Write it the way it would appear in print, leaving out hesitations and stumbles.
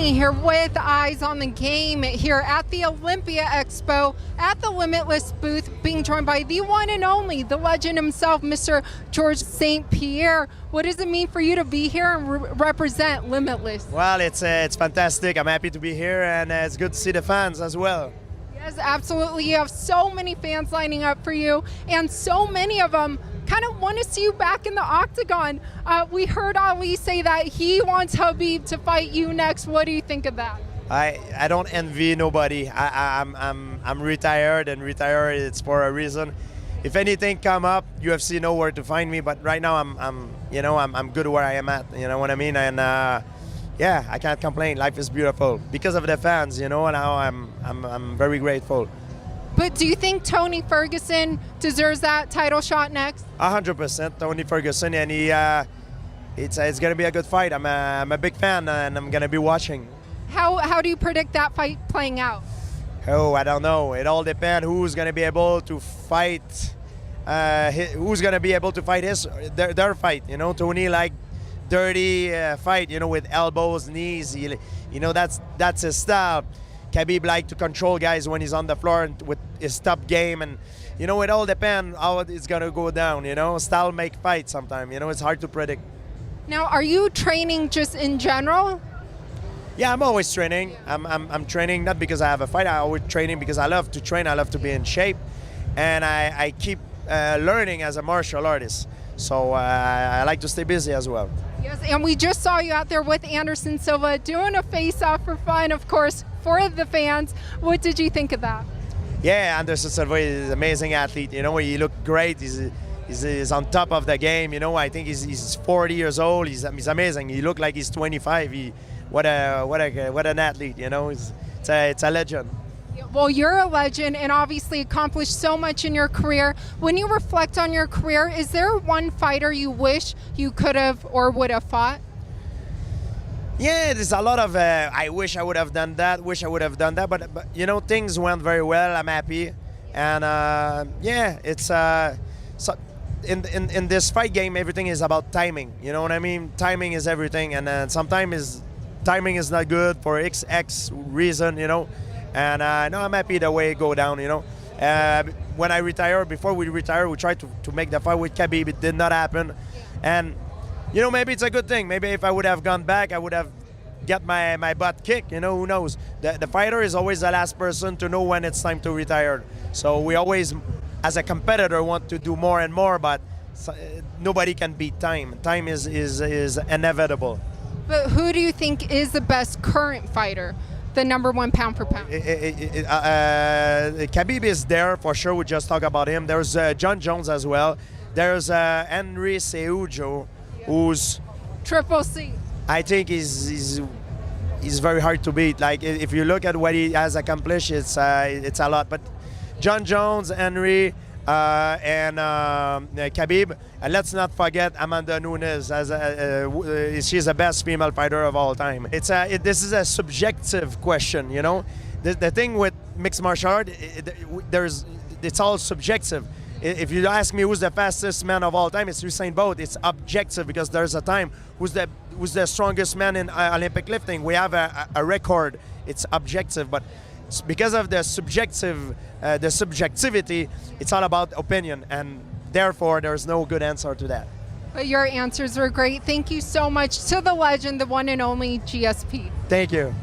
Tony here with Eyes on the Game here at the Olympia Expo at the Limitless booth, being joined by the one and only, the legend himself, Mr. Georges St-Pierre. What does it mean for you to be here and represent Limitless? Well, it's fantastic. I'm happy to be here, and it's good to see the fans as well. Yes, absolutely. You have so many fans lining up for you, and so many of them kind of want to see you back in the octagon. We heard Ali say that he wants Khabib to fight you next. What do you think of that? I don't envy nobody. I'm retired, and retired it's for a reason. If anything come up, UFC know where to find me. But right now I'm good where I am at. You know what I mean? And yeah, I can't complain. Life is beautiful because of the fans. You know, and now I'm very grateful. But do you think Tony Ferguson deserves that title shot next? 100%, Tony Ferguson, and it's gonna be a good fight. I'm a big fan, and I'm gonna be watching. How do you predict that fight playing out? Oh, I don't know. It all depends who's gonna be able to fight. Who's gonna be able to fight their fight? You know, Tony like dirty fight. You know, with elbows, knees. You know, that's his style. Khabib like to control guys when he's on the floor and with his top game, and you know, it all depends how it's gonna go down. You know, style make fight sometimes. You know, it's hard to predict. Now, are you training just in general? Yeah, I'm always training. I'm training not because I have a fight. I always training because I love to train. I love to be in shape, and I keep learning as a martial artist. So I like to stay busy as well. Yes, and we just saw you out there with Anderson Silva doing a face-off for fun, of course, for the fans. What did you think of that? Yeah, Anderson Silva is an amazing athlete. You know, he looked great. He's on top of the game. You know, I think he's 40 years old. He's amazing. He looked like he's 25. What an athlete. You know, it's a legend. Well, you're a legend and obviously accomplished so much in your career. When you reflect on your career, is there one fighter you wish you could have or would have fought? Yeah, there's a lot of I wish I would have done that, but you know, things went very well. I'm happy, and yeah, it's so in this fight game, everything is about timing. You know what I mean? Timing is everything, and sometimes timing is not good for X reason. You know. And no, I'm happy the way it go down, you know. When I retire, before we retire, we tried to make the fight with Khabib. It did not happen. And, you know, maybe it's a good thing. Maybe if I would have gone back, I would have got my butt kicked, you know, who knows. The fighter is always the last person to know when it's time to retire. So we always, as a competitor, want to do more and more, but nobody can beat time. Time is inevitable. But who do you think is the best current fighter? The number one pound for pound? Khabib is there for sure. We just talked about him. There's John Jones as well. There's Henry Cejudo, who's Triple C. I think he's very hard to beat. Like if you look at what he has accomplished, it's a lot. But John Jones, Henry, and Khabib. And let's not forget Amanda Nunes. She's the best female fighter of all time. This is a subjective question, you know. The thing with mixed martial art, it's all subjective. If you ask me who's the fastest man of all time, it's Usain Bolt. It's objective because there's a time. Who's the strongest man in Olympic lifting? We have a record. It's objective, but because of the subjectivity, it's all about opinion, and therefore there's no good answer to that. But your answers were great. Thank you so much to the legend, the one and only GSP. Thank you.